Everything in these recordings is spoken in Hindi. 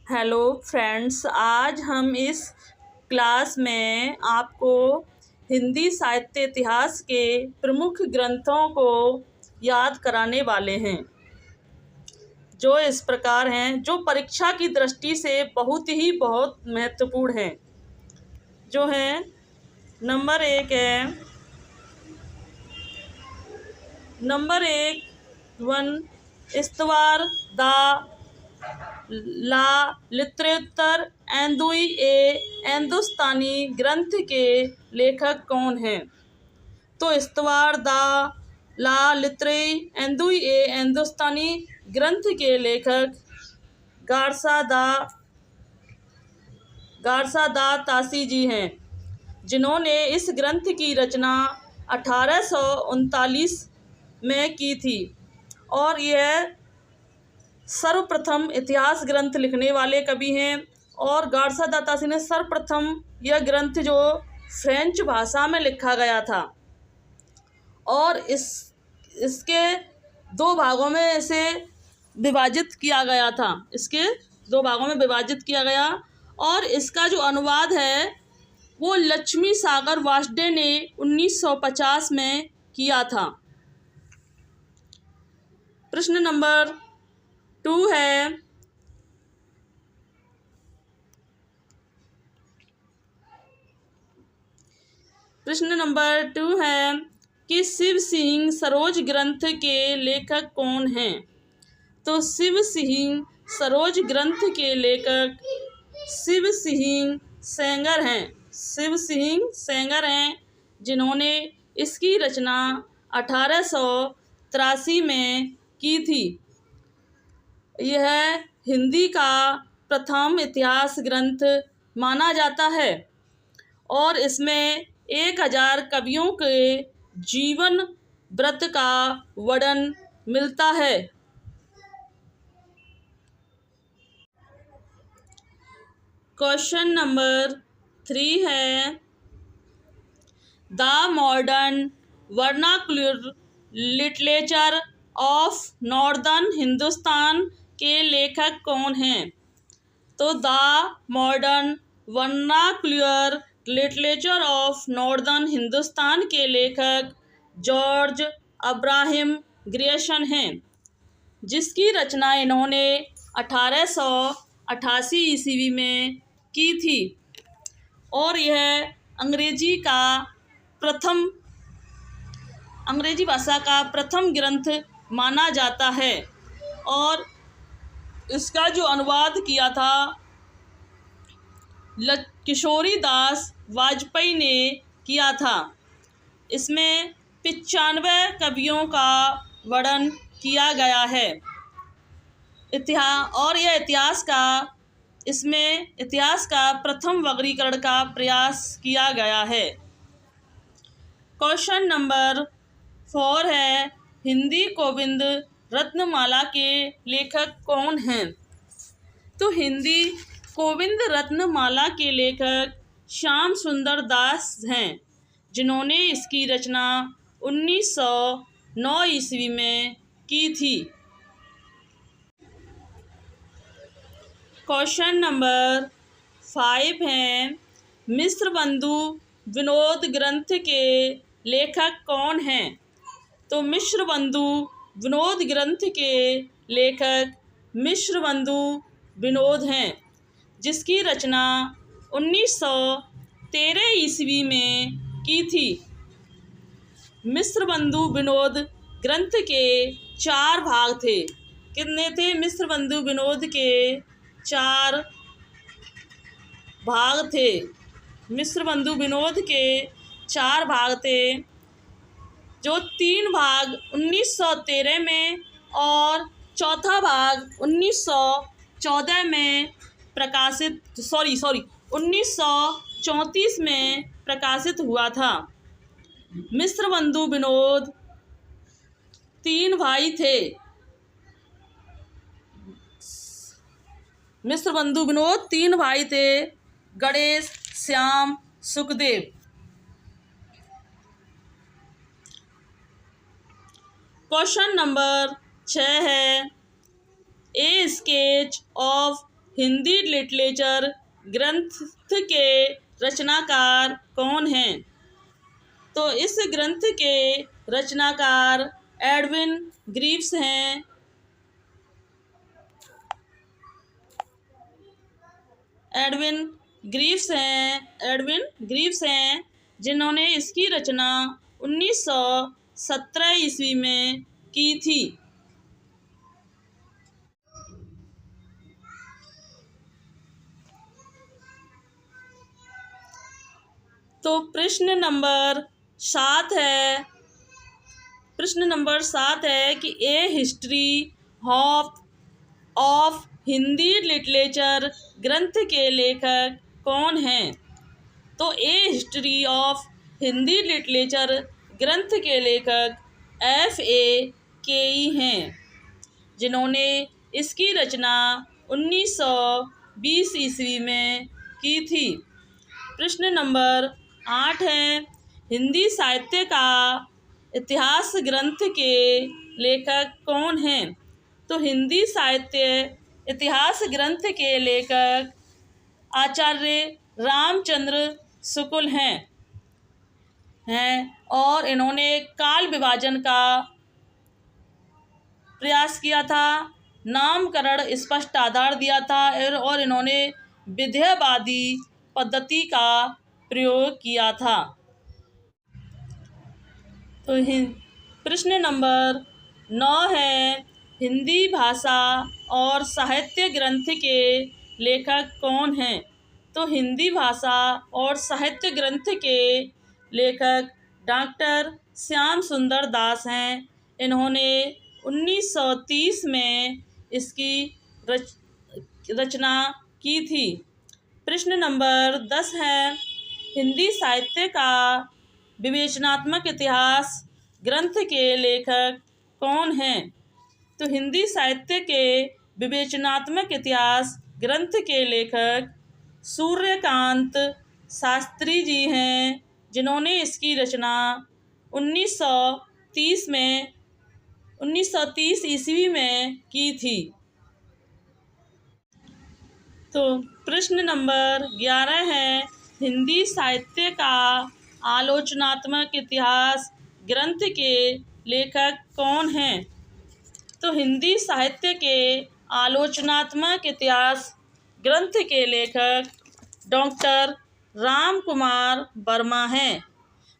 हेलो फ्रेंड्स, आज हम इस क्लास में आपको हिंदी साहित्य इतिहास के प्रमुख ग्रंथों को याद कराने वाले हैं, जो इस प्रकार हैं, जो परीक्षा की दृष्टि से बहुत महत्वपूर्ण हैं। जो हैं, नंबर एक वन इस्तवार दा ला लित्रेतर एंदुई ए हिंदुस्तानी ग्रंथ के लेखक कौन हैं? तो इस्तवार दा ला लित्रेई एंदुई ए हिंदुस्तानी ग्रंथ के लेखक गारसा दा तासी जी हैं, जिन्होंने इस ग्रंथ की रचना 1839 में की थी और यह सर्वप्रथम इतिहास ग्रंथ लिखने वाले कवि हैं। और गारसा दा तासी ने सर्वप्रथम यह ग्रंथ जो फ्रेंच भाषा में लिखा गया था और इसके दो भागों में इसे विभाजित किया गया था। इसके दो भागों में विभाजित किया गया और इसका जो अनुवाद है वो लक्ष्मी सागर वासडे ने 1950 में किया था। प्रश्न नंबर 2 है, कि शिव सिंह सरोज ग्रंथ के लेखक कौन हैं? तो शिव सिंह सरोज ग्रंथ के लेखक शिव सिंह सेंगर हैं, जिन्होंने इसकी रचना 1883 में की थी। यह हिंदी का प्रथम इतिहास ग्रंथ माना जाता है और इसमें 1000 कवियों के जीवन व्रत का वर्णन मिलता है। क्वेश्चन नंबर 3 है, the modern vernacular literature of northern Hindustan के लेखक कौन हैं? तो the modern vernacular literature of northern Hindustan के लेखक जॉर्ज अब्राहम ग्रियर्सन हैं, जिसकी रचना इन्होंने 1888 ईस्वी में की थी और यह अंग्रेजी भाषा का प्रथम ग्रंथ माना जाता है और इसका जो अनुवाद किया था किशोरी दास वाजपेयी ने किया था। इसमें 95 कवियों का वर्णन किया गया है। इसमें इतिहास का प्रथम वर्गीकरण का प्रयास किया गया है। क्वेश्चन नंबर 4 है, हिंदी गोविंद रत्नमाला के लेखक कौन हैं? तो हिंदी गोविंद रत्नमाला के लेखक श्याम सुंदर दास हैं, जिन्होंने इसकी रचना 1909 ईस्वी में की थी। क्वेश्चन नंबर 5 है, मिश्र बंधु विनोद ग्रंथ के लेखक कौन हैं? तो मिश्र बंधु विनोद ग्रंथ के लेखक मिश्र बंधु विनोद हैं, जिसकी रचना 1913 ईस्वी में की थी। मिश्र बंधु विनोद ग्रंथ के 4 भाग थे। कितने थे? मिश्र बंधु विनोद के 4 भाग थे। मिश्र बंधु विनोद के 4 भाग थे, जो 3 भाग 1913 में और चौथा भाग 1934 में 1934 में प्रकाशित हुआ था। मिश्र बंधु विनोद 3 भाई थे। मिश्र बंधु विनोद 3 भाई थे, गणेश, श्याम, सुखदेव। क्वेश्चन नंबर 6 है, ए स्केच ऑफ हिंदी लिटरेचर ग्रंथ के रचनाकार कौन हैं? तो इस ग्रंथ के रचनाकार एडविन ग्रीव्स हैं। एडविन ग्रीव्स हैं जिन्होंने इसकी रचना 1917 ईस्वी में की थी। तो प्रश्न नंबर 7 है कि ए हिस्ट्री ऑफ हिंदी लिटरेचर ग्रंथ के लेखक कौन हैं? तो ए हिस्ट्री ऑफ हिंदी लिटरेचर ग्रंथ के लेखक F.A. केई हैं, जिन्होंने इसकी रचना 1920 ईस्वी में की थी। प्रश्न नंबर 8 है, हिंदी साहित्य का इतिहास ग्रंथ के लेखक कौन हैं? तो हिंदी साहित्य इतिहास ग्रंथ के लेखक आचार्य रामचंद्र शुक्ल हैं और इन्होंने काल विभाजन का प्रयास किया था, नामकरण स्पष्ट आधार दिया था और इन्होंने विधेयवादी पद्धति का प्रयोग किया था। तो प्रश्न नंबर 9 है, हिंदी भाषा और साहित्य ग्रंथ के लेखक कौन हैं? तो हिंदी भाषा और साहित्य ग्रंथ के लेखक डॉक्टर श्याम सुंदर दास हैं। इन्होंने 1930 में इसकी रचना की थी। प्रश्न नंबर 10 है, हिंदी साहित्य का विवेचनात्मक इतिहास ग्रंथ के लेखक कौन हैं? तो हिंदी साहित्य के विवेचनात्मक इतिहास ग्रंथ के लेखक सूर्यकांत शास्त्री जी हैं, जिन्होंने इसकी रचना 1930 ईस्वी में की थी। तो प्रश्न नंबर 11 है, हिंदी साहित्य का आलोचनात्मक इतिहास ग्रंथ के लेखक कौन हैं? तो हिंदी साहित्य के आलोचनात्मक इतिहास ग्रंथ के लेखक डॉक्टर राम कुमार वर्मा हैं,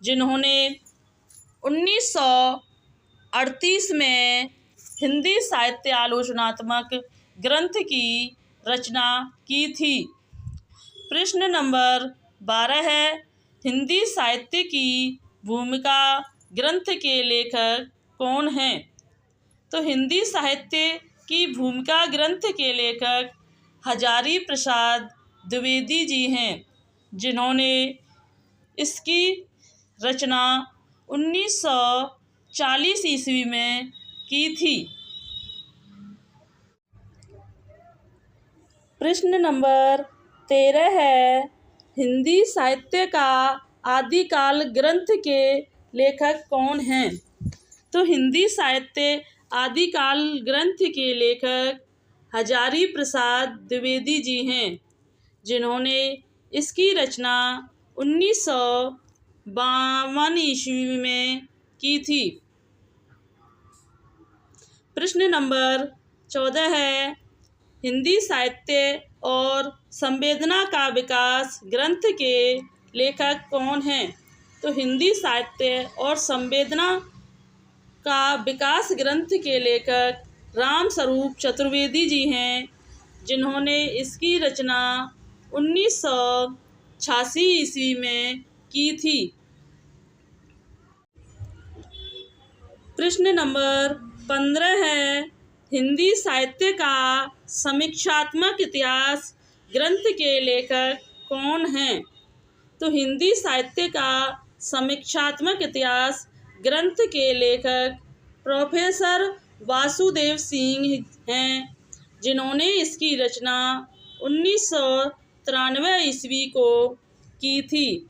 जिन्होंने 1938 में हिंदी साहित्य आलोचनात्मक ग्रंथ की रचना की थी। प्रश्न नंबर 12 है, हिंदी साहित्य की भूमिका ग्रंथ के लेखक कौन हैं? तो हिंदी साहित्य की भूमिका ग्रंथ के लेखक हजारी प्रसाद द्विवेदी जी हैं, जिन्होंने इसकी रचना 1940 ईस्वी में की थी। प्रश्न नंबर 13 है, हिंदी साहित्य का आदिकाल ग्रंथ के लेखक कौन हैं? तो हिंदी साहित्य आदिकाल ग्रंथ के लेखक हजारी प्रसाद द्विवेदी जी हैं, जिन्होंने इसकी रचना 1952 ईस्वी में की थी। प्रश्न नंबर 14 है, हिंदी साहित्य और संवेदना का विकास ग्रंथ के लेखक कौन हैं? तो हिंदी साहित्य और संवेदना का विकास ग्रंथ के लेखक रामस्वरूप चतुर्वेदी जी हैं, जिन्होंने इसकी रचना 1986 ईस्वी में की थी। प्रश्न नंबर 15 है, हिंदी साहित्य का समीक्षात्मक इतिहास ग्रंथ के लेखक कौन हैं? तो हिंदी साहित्य का समीक्षात्मक इतिहास ग्रंथ के लेखक प्रोफेसर वासुदेव सिंह हैं, जिन्होंने इसकी रचना 1993 ईस्वी को की थी।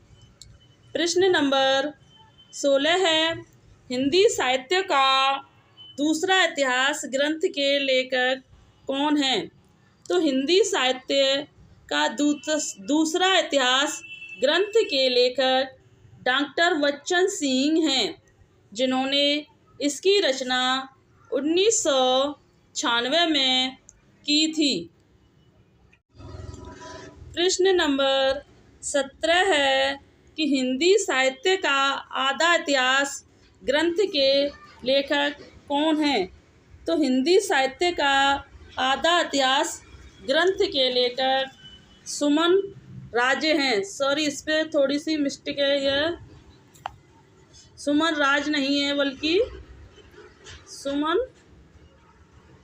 प्रश्न नंबर 16 है, हिंदी साहित्य का दूसरा इतिहास ग्रंथ के लेखक कौन हैं? तो हिंदी साहित्य का दूसरा इतिहास ग्रंथ के लेखक डॉक्टर बच्चन सिंह हैं, जिन्होंने इसकी रचना 1996 में की थी। प्रश्न नंबर 17 है कि हिंदी साहित्य का आधा इतिहास ग्रंथ के लेखक कौन हैं? तो हिंदी साहित्य का आधा इतिहास ग्रंथ के लेखक सुमन राजे हैं। सॉरी, इस पे थोड़ी सी मिस्टेक है, यह सुमन राज नहीं है बल्कि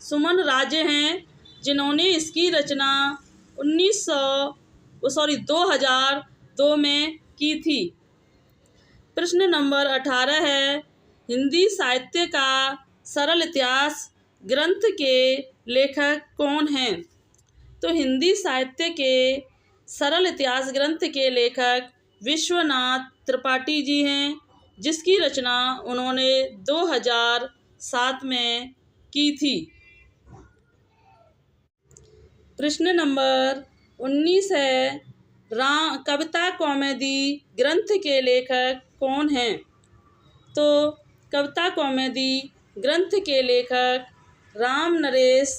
सुमन राजे हैं, जिन्होंने इसकी रचना 2002 में की थी। प्रश्न नंबर 18 है हिंदी साहित्य का सरल इतिहास ग्रंथ के लेखक कौन हैं? तो हिंदी साहित्य के सरल इतिहास ग्रंथ के लेखक विश्वनाथ त्रिपाठी जी हैं, जिसकी रचना उन्होंने 2007 में की थी। प्रश्न नंबर 19 है कविता कॉमेडी ग्रंथ के लेखक कौन हैं? तो कविता कॉमेडी ग्रंथ के लेखक राम नरेश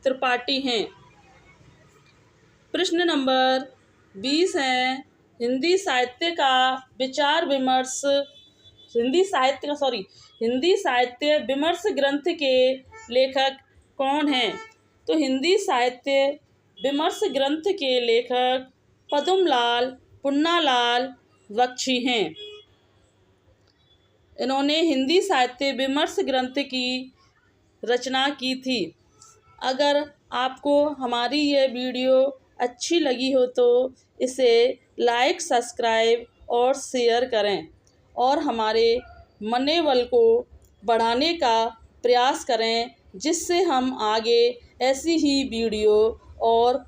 त्रिपाठी हैं। प्रश्न नंबर 20 है हिंदी साहित्य विमर्श ग्रंथ के लेखक कौन हैं? तो हिंदी साहित्य विमर्श ग्रंथ के लेखक पद्मलाल पुन्नालाल बख्शी हैं। इन्होंने हिंदी साहित्य विमर्श ग्रंथ की रचना की थी। अगर आपको हमारी यह वीडियो अच्छी लगी हो तो इसे लाइक, सब्सक्राइब और शेयर करें और हमारे मनोबल को बढ़ाने का प्रयास करें, जिससे हम आगे ऐसी ही वीडियो और